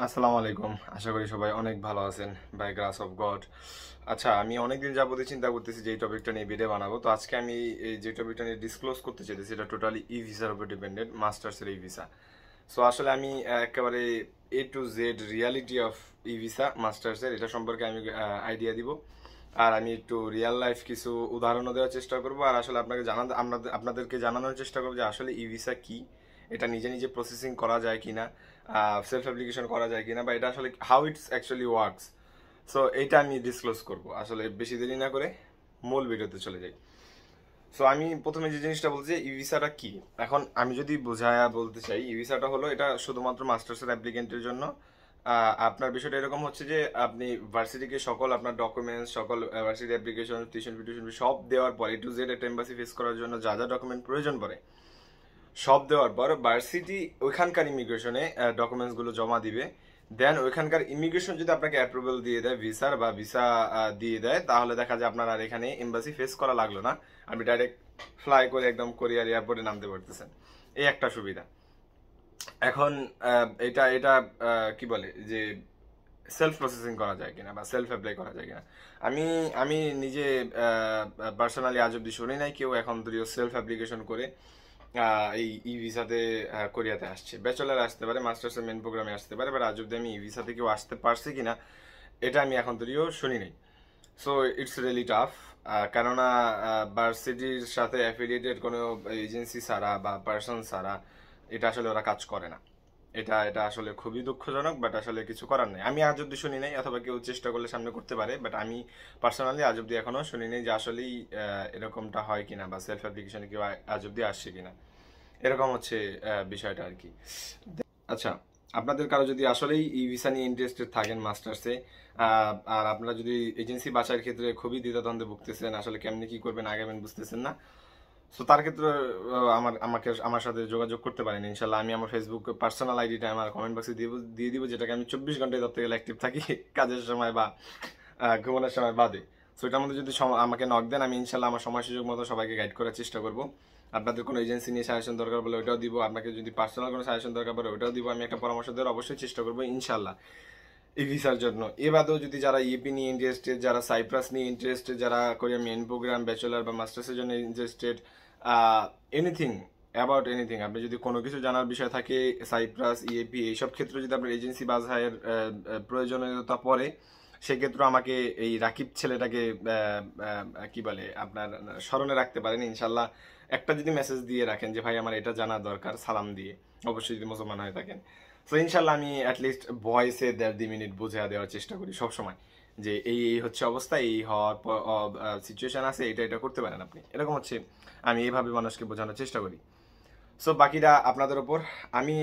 আসসালামু আলাইকুম। আশা করি সবাই অনেক ভালো আছেন বাই গ্রাস অফ গড। আচ্ছা, আমি অনেকদিন যাবতীয় চিন্তা করতেছি যে এই টপিকটা নিয়ে ভিডিও বানাবো। তো আজকে আমি এই যে টপিকটা নিয়ে ডিসক্লোজ করতে চাইতেছি, এটা টোটালি ই ভিসার উপর ডিপেন্ডেন্ট, মাস্টার্সের ই ভিসা। সো আসলে আমি একেবারে A to Z reality of ই ভিসা মাস্টার্সের এটা সম্পর্কে আমি আইডিয়া দিব। আর আমি একটু রিয়েল লাইফ কিছু উদাহরণও দেওয়ার চেষ্টা করবো। আর আসলে আপনাকে আপনাদেরকে জানানোর চেষ্টা করবো যে আসলে ই ভিসা কি, এটা নিজে নিজে প্রসেসিং করা যায় কিনা, সেলফ অ্যাপ্লিকেশন করা যায় কিনা, বা এটা আসলে how it's actually works. So এইটা আমি ডিসক্লোজ করব। আসলে বেশি দেরি না করে মূল ভিডিওতে চলে যাই। সো আমি প্রথমে যে জিনিসটা বলছি, ই ভিসাটা কি। এখন আমি যদি বোঝায়া বলতে চাই, ই ভিসাটা হলো এটা শুধুমাত্র মাস্টার্সের অ্যাপ্লিকেন্টের জন্য। আপনার বিষয়টা এরকম হচ্ছে যে আপনি ভার্সিটিকে সকল আপনার ডকুমেন্টস, সকল ভার্সিটি অ্যাপ্লিকেশন, টিউশন ফি সব দেওয়ার পর এ টু জেড একটা এম্বাসি ফেস করার জন্য যা যা ডকুমেন্ট প্রয়োজন পড়ে সব দেওয়ার পর ভার্সিটি ওইখানকার ইমিগ্রেশনে ডকুমেন্টসগুলো জমা দিবে। দেন ওইখানকার ইমিগ্রেশন যদি আপনাকে অ্যাপ্রুভাল দিয়ে দেয় ভিসার বা ভিসা দিয়ে দেয়, তাহলে দেখা যায় আপনার আর এখানে এম্বাসি ফেস করা লাগলো না। আপনি ডাইরেক্ট ফ্লাই করে একদম কোরিয়ার এয়ারপোর্টে নামতে পারতেছেন। এই একটা সুবিধা। এখন এটা এটা কি বলে যে সেলফ প্রসেসিং করা যায় কিনা বা সেলফ অ্যাপ্লাই করা যায় কিনা। আমি আমি নিজে পার্সোনালি আজ অব্দি শুনি নাই কেউ এখন যদিও সেলফ অ্যাপ্লিকেশন করে এই ই ভিসাতে কোরিয়াতে আসছে। ব্যাচেলার আসতে পারে, মাস্টার্সের মেন প্রোগ্রামে আসতে পারে, বাট আজ অব্দি আমি ই ভিসাতে কেউ আসতে পারছে কিনা এটা আমি এখন যদিও শুনি নাই। So it's really tough. কেননা ভার্সিটির সাথে অ্যাফিলিয়েটেড কোনো এজেন্সি ছাড়া বা পার্সন ছাড়া এটা আসলে ওরা কাজ করে না। এটা এটা আসলে খুবই দুঃখজনক, বাট আসলে কিছু করার নেই। আমি আজ অব্দি শুনি নাই, অথবা কেউ চেষ্টা করলে সামনে করতে পারে, বাট আমি পার্সোনালি আজ অব্দি এখনো শুনি নাই যে আসলেই এরকমটা হয় কিনা বা সেলফ অ্যাপ্লিকেশনে কেউ আজ অব্দি আসছে কিনা। এরকম হচ্ছে বিষয়টা আর কি। আচ্ছা, আপনাদের কারো যদি আসলেই ই ভিসা নিয়ে ইন্টারেস্টেড থাকেন মাস্টার্সে, আর আপনারা যদি এজেন্সি বাছাইয়ের ক্ষেত্রে খুবই দ্বিধাদ্বন্দ্বে ভুগতেছেন, আসলে কেমনি কি করবেন আগাবেন বুঝতেছেন না, তো তার ক্ষেত্রে আমার সাথে যোগাযোগ করতে পারেন ইনশাল্লাহ। আমি আমার ফেসবুক পার্সোনাল আইডিটা আমার কমেন্ট বক্সে দিয়ে দিব, যেটাকে আমি 24 ঘন্টায় ধরতে গেলে অ্যাক্টিভ থাকি কাজের সময় বা ঘুমানোর সময় বাদে। সো এটার মধ্যে যদি আমাকে নক দেন, আমি ইনশাল্লাহ আমার সময় সুযোগ মতো সবাইকে গাইড করার চেষ্টা করব। আপনাদের কোনো এজেন্সি নিয়ে সাজেশন দরকার বলে ওটাও দিব, আপনাকে যদি পার্সোনাল কোনো সাজেশন দরকার পড়ে ওটাও দিব। আমি একটা পরামর্শ দেওয়ার অবশ্যই চেষ্টা করবো ইনশাল্লাহ এই ভিসার জন্য। এ বাদেও যদি যারা ইএপি নিয়ে ইন্টারেস্টেড, যারা সাইপ্রাস নিয়ে ইন্টারেস্টেড, যারা কোরিয়া মেন প্রোগ্রাম, ব্যাচেলার বা মাস্টার্সের জন্য ইন্টারেস্টেড, এনিথিং অ্যাবাউট এনিথিং, আপনি যদি কোনো কিছু জানার বিষয় থাকে সাইপ্রাস, ইএপি এইসব ক্ষেত্রে যদি আপনার এজেন্সি বাছাইয়ের প্রয়োজনীয়তা পড়ে, সেক্ষেত্রে আমাকে এই রাকিব ছেলেটাকে কি বলে আপনার স্মরণে রাখতে পারেন ইনশাল্লাহ। একটা যদি মেসেজ দিয়ে রাখেন যে ভাই আমার এটা জানা দরকার, সালাম দিয়ে, অবশ্যই যদি মুসলমান হয়ে থাকেন। তো ইনশাল্লাহ আমি অ্যাটলিস্ট ভয়েসে 1.5-2 মিনিট বুঝে দেওয়ার চেষ্টা করি সবসময়, যে এই এই হচ্ছে অবস্থা, এই হওয়ার সিচুয়েশন আছে, এটা এটা করতে পারেন আপনি, এরকম হচ্ছে। আমি এইভাবে মানুষকে বোঝানোর চেষ্টা করি। সো বাকিটা আপনাদের ওপর। আমি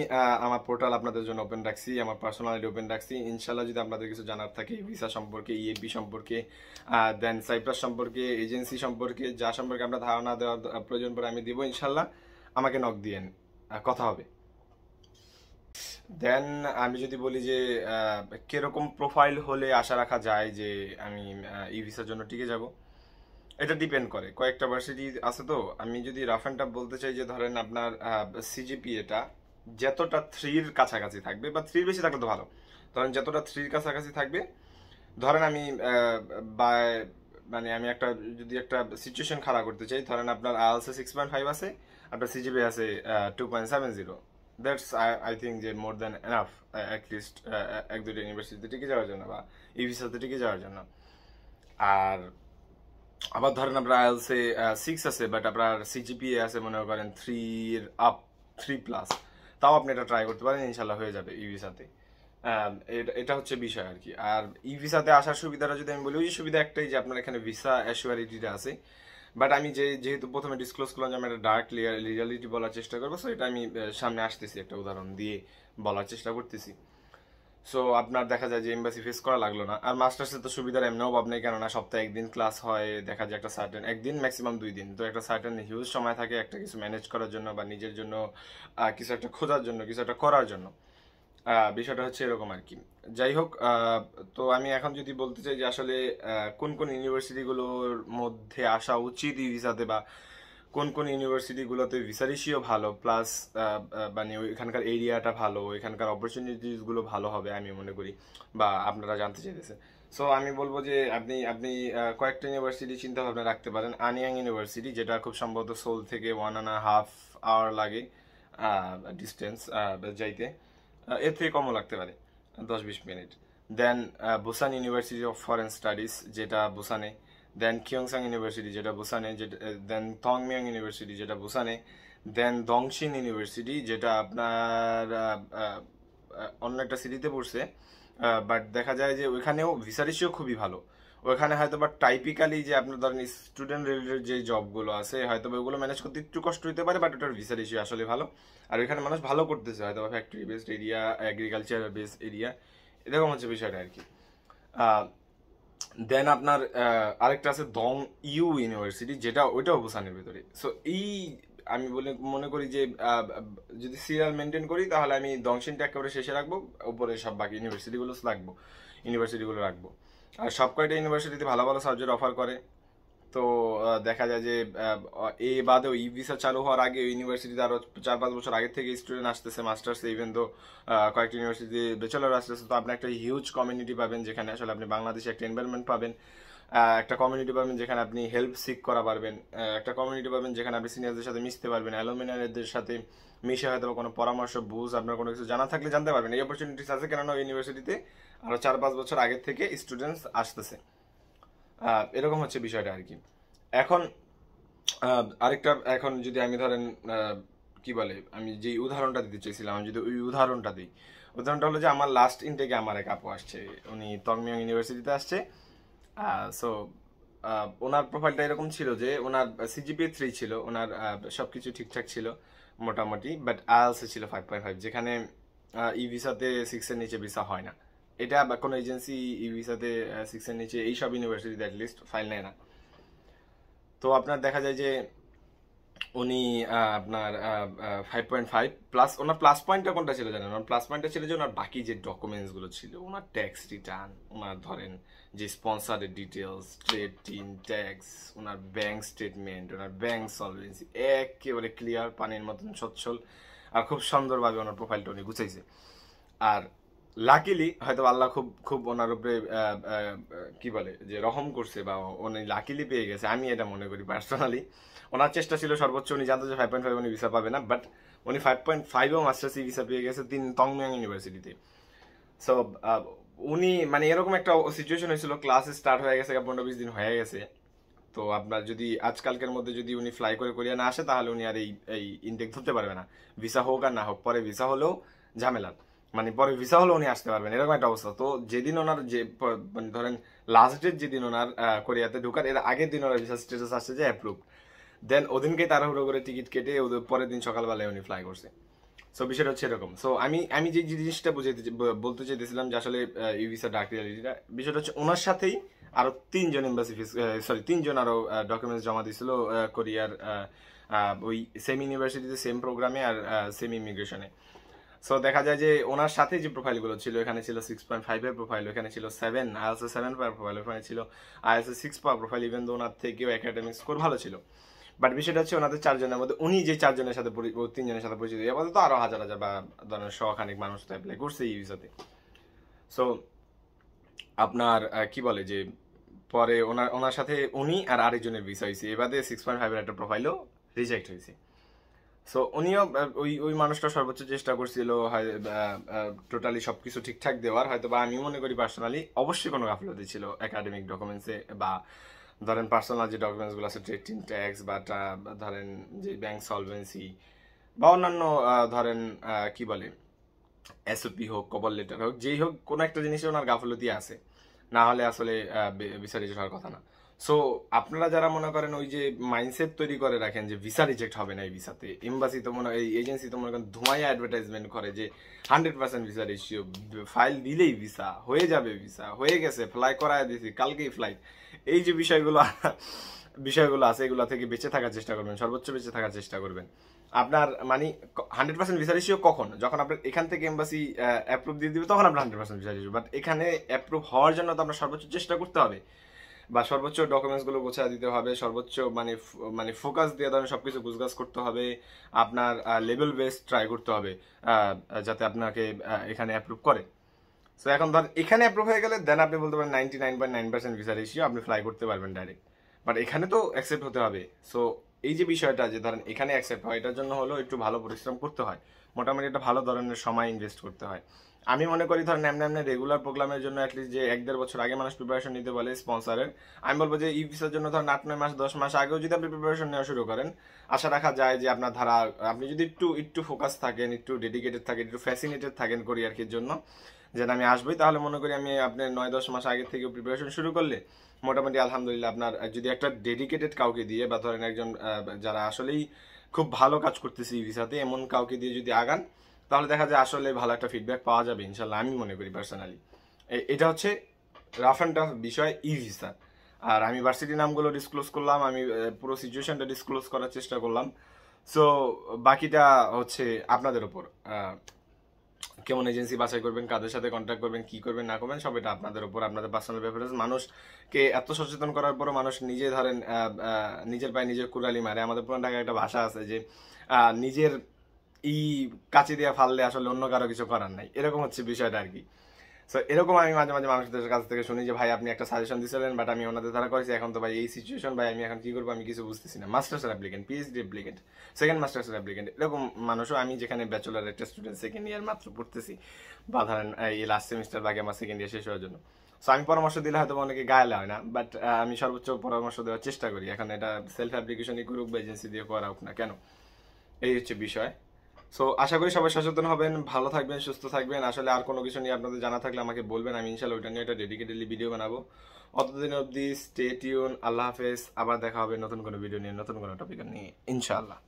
আমার পোর্টাল আপনাদের জন্য ওপেন রাখছি, আমার পার্সোনালিটি ওপেন রাখছি। ইনশাল্লাহ যদি আপনাদের কিছু জানার থাকে ভিসা সম্পর্কে, ইএপি সম্পর্কে, দেন সাইপ্রাস সম্পর্কে, এজেন্সি সম্পর্কে, যা সম্পর্কে আপনার ধারণা দেওয়ার প্রয়োজন পড়ে আমি দিব ইনশাল্লাহ। আমাকে নক দিয়েন, কথা হবে। দেন আমি যদি বলি যে কিরকম প্রোফাইল হলে আশা রাখা যায় যে আমি ই ভিসার জন্য টিকে যাব, এটা ডিপেন্ড করে। কয়েকটা ভার্সিটি আছে, তো আমি যদি রাফ অ্যান্ড টাফ বলতে চাই যে ধরেন আপনার সিজিপিএটা যতটা 3-র কাছাকাছি থাকবে, বা 3-র বেশি থাকলে তো ভালো, ধরেন যতটা 3-র কাছাকাছি থাকবে। ধরেন আমি বা মানে আমি একটা যদি একটা সিচুয়েশন খাড়া করতে চাই, ধরেন আপনার আইএলটিএস 6.5 আছে, আপনার সিজিপি আছে 2.70। দ্যাটস আই থিঙ্ক যে মোর দ্যান এনাফ, অ্যাটলিস্ট এক দুটো ইউনিভার্সিটিতে টিকে যাওয়ার জন্য বা ইভিসাতে টিকে যাওয়ার জন্য। আর আবার ধরেন আপনার আইএলসে 6 আছে, বাট আপনার সিজিপিএ আছে মনে করেন 3-এর আপ, 3+, তাও আপনি এটা ট্রাই করতে পারেন, ইনশাল্লাহ হয়ে যাবে ই ভিসাতে। এটা হচ্ছে বিষয় আর কি। আর ই ভিসাতে আসার সুবিধাটা যদি আমি বলি, ওই সুবিধা একটাই যে আপনার এখানে ভিসা অ্যাসুয়ারিটিটা আছে। বাট আমি যেহেতু প্রথমে ডিসক্লোজ করলাম যে আমি একটা ডার্ক রিয়ালিটি বলার চেষ্টা করবো, সো এটা আমি সামনে আসতেছি একটা উদাহরণ দিয়ে বলার চেষ্টা করতেছি। সো আপনার দেখা যায় যে এমবাসি ফেস করা লাগলো না। আর মাস্টার্সের তো সুবিধার এমনিও অভাব নেই, কেননা সপ্তাহে একদিন ক্লাস হয়, দেখা যায় একটা সার্টেন একদিন ম্যাক্সিমাম 2 দিন, তো একটা সার্টেন হিউজ সময় থাকে একটা কিছু ম্যানেজ করার জন্য বা নিজের জন্য কিছু একটা খোঁজার জন্য, কিছু একটা করার জন্য। বিষয়টা হচ্ছে এরকম আর কি। যাই হোক, তো আমি এখন যদি বলতে চাই যে আসলে কোন কোন ইউনিভার্সিটিগুলোর মধ্যে আসা উচিত ই ভিসাতে, বা কোন কোন ইউনিভার্সিটিগুলোতে ভিসা রেশিও ভালো, প্লাস মানে এখানকার এরিয়াটা ভালো, এখানকার অপরচুনিটিসগুলো ভালো হবে আমি মনে করি, বা আপনারা জানতে চাইতেছেন। সো আমি বলবো যে আপনি আপনি কয়েকটা ইউনিভার্সিটি চিন্তা ভাবনা রাখতে পারেন। আনিয়াং ইউনিভার্সিটি, যেটা খুব সম্ভবত সোল থেকে 1.5 আওয়ার লাগে ডিস্টেন্স যাইতে, এর থেকে কমও লাগতে পারে, 10-20 minute. Then Busan university of foreign studies, যেটা বুসানে। দেন কিয়ংসাং ইউনিভার্সিটি, যেটা বুসানে, যেটা দেন থংমিয়াং ইউনিভার্সিটি, যেটা বুসানে। দেন দংশিন ইউনিভার্সিটি, যেটা আপনার অন্য একটা সিটিতে পড়ছে, বাট দেখা যায় যে ওইখানেও ভিসা রেশিও খুবই ভালো। ওইখানে হয়তো বা টাইপিক্যালি যে আপনার ধরেন স্টুডেন্ট রিলেটেড যে জবগুলো আছে হয়তো বা ওগুলো ম্যানেজ করতে একটু কষ্ট হতে পারে, বাট ওটার ভিসা রেশিও আসলে ভালো। আর ওইখানে মানুষ ভালো করতেছে, হয়তো বা factory based area, agriculture based area, এরকম হচ্ছে বিষয়টা আর কি। দেন আপনার আরেকটা আছে দং ইউ ইউনিভার্সিটি, যেটা ওইটাও বুসানের ভিতরে। সো এই আমি মনে করি যে যদি সিরিয়াল মেনটেন করি তাহলে আমি দংশিনটা একেবারে শেষে রাখবো, উপরে সব বাকি ইউনিভার্সিটিগুলো রাখবো। আর সব কয়টা ইউনিভার্সিটিতে ভালো ভালো সাবজেক্ট অফার করে। তো দেখা যায় যে এ বাদেও ই ভিসা চালু হওয়ার আগে ইউনিভার্সিটিতে আরো 4-5 বছর আগে থেকে স্টুডেন্ট আসতেছে মাস্টার্সে, ইভেন তো কয়েকটা ইউনিভার্সিটি ব্যাচেলর আসতেছে। তো আপনি একটা হিউজ কমিউনিটি পাবেন, যেখানে আসলে আপনি বাংলাদেশে একটা এনভায়রনমেন্ট পাবেন, একটা কমিউনিটি পাবেন যেখানে আপনি হেল্প সিক করা পারবেন, একটা কমিউনিটি পাবেন যেখানে আপনি সিনিয়রদের সাথে মিশতে পারবেন, অ্যালুমিনাইদের সাথে মিশে হয়তো কোনো পরামর্শ, বুঝ, আপনার কোনো কিছু জানা থাকলে জানতে পারবেন। এই অপরচুনিটিস আছে, কেননা ইউনিভার্সিটিতে আরো 4-5 বছর আগের থেকে স্টুডেন্টস আসতেছে। এরকম হচ্ছে বিষয়টা আর কি। এখন আরেকটা, এখন যদি আমি ধরেন কি বলে, আমি যে উদাহরণটা দিতে চাইছিলাম, আমি যদি ওই উদাহরণটা দিই, উদাহরণটা হলো যে আমার লাস্ট ইনটেকে আমার এক আপু আসছে, উনি তংমিয়াং ইউনিভার্সিটিতে আসছে। সো ওনার প্রোফাইলটা এরকম ছিল যে ওনার সিজিপিএ 3 ছিল, ওনার সবকিছু ঠিকঠাক ছিল মোটামুটি, বাট আইএলটিএস ছিল 5.5, যেখানে ই ভিসাতে 6 এর নিচে ভিসা হয় না। এটা বা কোনো এজেন্সি ই ভিসাতে 6 এর নিচে এইসব ইউনিভার্সিটিতে অ্যাটলিস্ট ফাইল নেয় না। তো আপনার দেখা যায় যে উনি আপনার 5.5 প্লাস, ওনার প্লাস পয়েন্টটা কোনটা ছিল জানেন? ওনার প্লাস পয়েন্টটা ছিল যে ওনার বাকি যে ডকুমেন্টস গুলো ছিল, ওনার ট্যাক্স রিটার্ন, ওনার ধরেন যে স্পন্সারের ডিটেলস, ট্রেড টিন ট্যাক্স, ওনার ব্যাংক স্টেটমেন্ট, ওনার ব্যাংক সলভেন্সি একেবারে ক্লিয়ার, পানির মতন স্বচ্ছল, আর খুব সুন্দরভাবে ওনার প্রোফাইলটা উনি গুছাইছে। আর লাকিলি হয়তো আল্লাহ খুব খুব ওনার উপরে কি বলে যে রহম করছে, বা উনি লাকিলি পেয়ে গেছে, আমি এটা মনে করি পার্সোনালি। ওনার চেষ্টা ছিল সর্বোচ্চ, উনি জানতো যে 5.5 উনি ভিসা পাবে না, বাট উনি 5.5ও মাস্টার্স ভিসা পেয়ে গেছে তংমিয়াং ইউনিভার্সিটিতে। সো উনি মানে এরকম একটা সিচুয়েশন হয়েছিল, ক্লাস স্টার্ট হয়ে গেছে, 15-20 দিন হয়ে গেছে। তো আপনার যদি আজকালকের মধ্যে যদি উনি ফ্লাই করে কোরিয়া না আসে, তাহলে উনি আর এই ইনটেক ধরতে পারবে না, ভিসা হোক আর না হোক। পরে ভিসা হলেও ঝামেলা, মানে পরে ভিসা হলেও উনি আসতে পারবেন, এরকম একটা অবস্থা। তো যেদিন ওনার যে মানে ধরেন লাস্ট ডেট যেদিন ওনার কোরিয়াতে ঢোকার, এর আগের দিন ওনার ভিসা স্ট্যাটাস আসছে যে অ্যাপ্রুভ। দেন ওদিনকে তাড়াহুড়ো করে টিকিট কেটে ওদের পরের দিন সকালবেলায় উনি ফ্লাই করছে। সো বিষয়টা হচ্ছে এরকম। সো আমি আমি যে জিনিসটা বলতে চাইতেছিলাম যে আসলে ই ভিসা ডার্ক রিয়ালিটিটা, বিষয়টা হচ্ছে ওনার সাথেই আরো 3 জন এমবাসি সরি 3 জন আরো ডকুমেন্টস জমা দিয়েছিল কোরিয়ার ওই সেম ইউনিভার্সিটিতে, সেম প্রোগ্রামে, আর সেম ইমিগ্রেশনে। সো দেখা যায় যে ওনার সাথে যে প্রোফাইলগুলো ছিল, এখানে ছিল 6.5 এর প্রোফাইল, এখানে ছিল 7 আইএলটিএস 7 পাওয়ার প্রোফাইল, এখানে ছিল IELTS 6 power profile, even though ওনার থেকেও একাডেমিক স্কোর ভালো ছিল। বাট বিষয়টা হচ্ছে ওনাদের 4 জনের মধ্যে উনি যে 4 জনের সাথে 3 জনের সাথে পরিচিত, আপাতত আরো হাজার হাজার বা ধরেন শখানেক মানুষ তো অ্যাপ্লাই করছে এই ভিসাতে। সো আপনার কি বলে যে পরে ওনার সাথে উনি আর আরেকজনের ভিসা হয়েছে, এবারে 6.5 এর একটা প্রোফাইলও রিজেক্ট হয়েছে। সো উনিও ওই ওই মানুষটা সর্বোচ্চ চেষ্টা করছিল টোটালি সবকিছু ঠিকঠাক দেওয়ার, হয়তো বা আমি মনে করি পার্সোনালি অবশ্যই কোনো গাফিলতি ছিল একাডেমিক ডকুমেন্টসে, বা ধরেন পার্সোনাল যে ডকুমেন্টসগুলো আছে, ট্রেড ট্যাক্স, বা ধরেন যে ব্যাংক সলভেন্সি, বা অন্যান্য ধরেন কি বলে এসওপি হোক, কভার লেটার হোক, যেই হোক, কোনো একটা জিনিসে ওনার গাফিলতি আছে, না হলে আসলে ভিসা রিজেক্ট হওয়ার কথা না। সো আপনারা যারা মনে করেন ওই যে মাইন্ডসেট তৈরি করে রাখেন যে ভিসা রিজেক্ট হবে না এই ভিসাতে, এমবাসি তো মনে এই এজেন্সি তো মনে করেন ধুমাইয়া অ্যাডভার্টাইজমেন্ট করে যে 100% ভিসা রেশিও, ফাইল দিলেই ভিসা হয়ে যাবে, ভিসা হয়ে গেছে, ফ্লাই করায় দিয়েছি, কালকেই ফ্লাইট, এই যে বিষয়গুলো বিষয়গুলো আছে, এগুলো থেকে বেঁচে থাকার চেষ্টা করবেন, সর্বোচ্চ বেঁচে থাকার চেষ্টা করবেন। আপনার মানে 100% ভিসা রেশিও কখন, যখন আপনার এখান থেকে এমবাসি অ্যাপ্রুভ দিয়ে দিবে, তখন আপনার 100% ভিসা রেশিও। বাট এখানে অ্যাপ্রুভ হওয়ার জন্য তো আপনার সর্বোচ্চ চেষ্টা করতে হবে। বা সর্বোচ্চ ডকুমেন্টসগুলো গোছায় দিতে হবে, সর্বোচ্চ মানে ফোকাস দিয়ে ধরেন সবকিছু গুছগাছ করতে হবে, আপনার লেভেল বেস ট্রাই করতে হবে যাতে আপনাকে এখানে অ্যাপ্রুভ করে। সো এখন ধর এখানে অ্যাপ্রুভ হয়ে গেলে দেন আপনি বলতে পারেন 99.9% ভিসা রেশিও, আপনি ফ্লাই করতে পারবেন ডাইরেক্ট। বাট এখানে তো অ্যাকসেপ্ট হতে হবে। সো এই যে বিষয়টা যে ধরেন এখানে অ্যাকসেপ্ট হয়, এটার জন্য হলো একটু ভালো পরিশ্রম করতে হয়, মোটামুটি একটা ভালো ধরনের সময় ইনভেস্ট করতে হয়। আমি মনে করি ধরেন এমনি এমনি রেগুলার প্রোগ্রামের জন্য অ্যাটলিস্ট যে 1-1.5 বছর আগে মানুষ প্রিপারেশন নিতে বলে স্পন্সরের, আমি বলবো যে ই ভিসার জন্য ধরেন 8-9 মাস 10 মাস আগেও যদি আপনি প্রিপারেশন নেওয়া শুরু করেন, আশা রাখা যায় যে আপনার ধারা, আপনি যদি একটু ফোকাস থাকেন, একটু ডেডিকেটেড থাকেন, একটু ফ্যাসিনেটেড থাকেন কোরিয়ারকির জন্য যে আমি আসবোই, তাহলে মনে করি আমি আপনি 9-10 মাস আগে থেকে প্রিপারেশন শুরু করলে মোটামুটি আলহামদুলিল্লাহ আপনার যদি একটা ডেডিকেটেড কাউকে দিয়ে বা ধরেন একজন যারা আসলেই খুব ভালো কাজ করতেছে ই ভিসাতে এমন কাউকে দিয়ে যদি আগান, তাহলে দেখা যায় আসলে ভালো একটা ফিডব্যাক পাওয়া যাবে ইনশাল্লাহ, আমি মনে করি পার্সোনালি। এটা হচ্ছে রাফ অ্যান্ড টাফ বিষয় ই ভিসা। আর আমি ভার্সিটি নামগুলো ডিসক্লোজ করলাম, আমি পুরো সিচুয়েশনটা ডিসক্লোজ করার চেষ্টা করলাম। সো বাকিটা হচ্ছে আপনাদের উপর, কেমন এজেন্সি বাছাই করবেন, কাদের সাথে কন্ট্যাক্ট করবেন, কি করবেন না করবেন, সব এটা আপনাদের উপর, আপনাদের পার্সোনাল প্রেফারেন্স। মানুষকে এত সচেতন করার পরও মানুষ নিজে ধরেন নিজের পায়ে নিজের কুড়ালি মারে। আমাদের পুরান ঢাকায় একটা ভাষা আছে যে নিজের কাচি দিয়ে ফাললে আসলে অন্য কারো কিছু করার নাই, এরকম হচ্ছে বিষয়টা আর কি। সো এরকম আমি মাঝে মাঝে মানুষদের কাছ থেকে শুনি যে ভাই আপনি একটা সাজেশন দিয়েছিলেন বাট আমি ওনাদের দ্বারা করেছি, এখন তো ভাই এই সিচুয়েশন, ভাই আমি এখন কি করবো আমি কিছু বুঝতেছি না। মাস্টার্সের অ্যাপ্লিকেন্ট, পিএইচডি অ্যাপ্লিকেন্ট, সেকেন্ড মাস্টার্সের অ্যাপ্লিকেন্ট, এরকম মানুষও, আমি যেখানে ব্যাচেলার একটা স্টুডেন্ট সেকেন্ড ইয়ার মাত্র পড়তেছি, বা ধরেন এই লাস্ট সেমিস্টার বাকি আমার সেকেন্ড ইয়ার শেষ হওয়ার জন্য। সো আমি পরামর্শ দিলে হয়তো অনেকে গায়ে হয় না, বাট আমি সর্বোচ্চ পরামর্শ দেওয়ার চেষ্টা করি। এখন এটা সেলফ অ্যাপ্লিকেশনই করুক বা এজেন্সি দিয়ে করা হোক না কেন, এই হচ্ছে বিষয়। সো আশা করি সবাই সচেতন হবেন, ভালো থাকবেন, সুস্থ থাকবেন। আসলে আর কোনো কিছু নিয়ে আপনাদের জানা থাকলে আমাকে বলবেন, আমি ইনশাল্লাহ ওইটা নিয়ে একটা ডেডিকেটেডলি ভিডিও বানাবো। অতদিন অবধি স্টে টিউন, আল্লাহ হাফেজ। আবার দেখা হবে নতুন কোনো ভিডিও নিয়ে, নতুন কোনো টপিক নিয়ে ইনশাআল্লাহ।